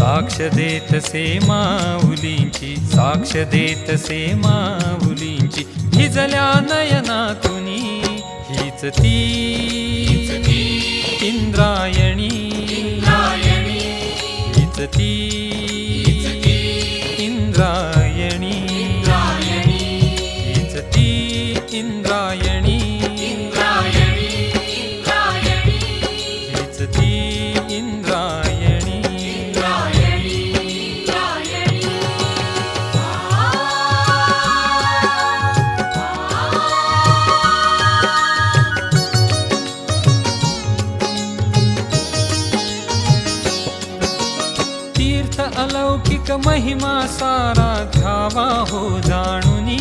साक्ष देत से माऊलींची, साक्ष देत से माऊलींची, भिजल्या नयनातुनी हीच ती इंद्रायणी, हीच ती इंद्रायणी, हीच ती इंद्रायणी, हीच ती इंद्रायणी. तीर्थ अलौकिक महिमा सारा घ्यावा हो जाणुनी,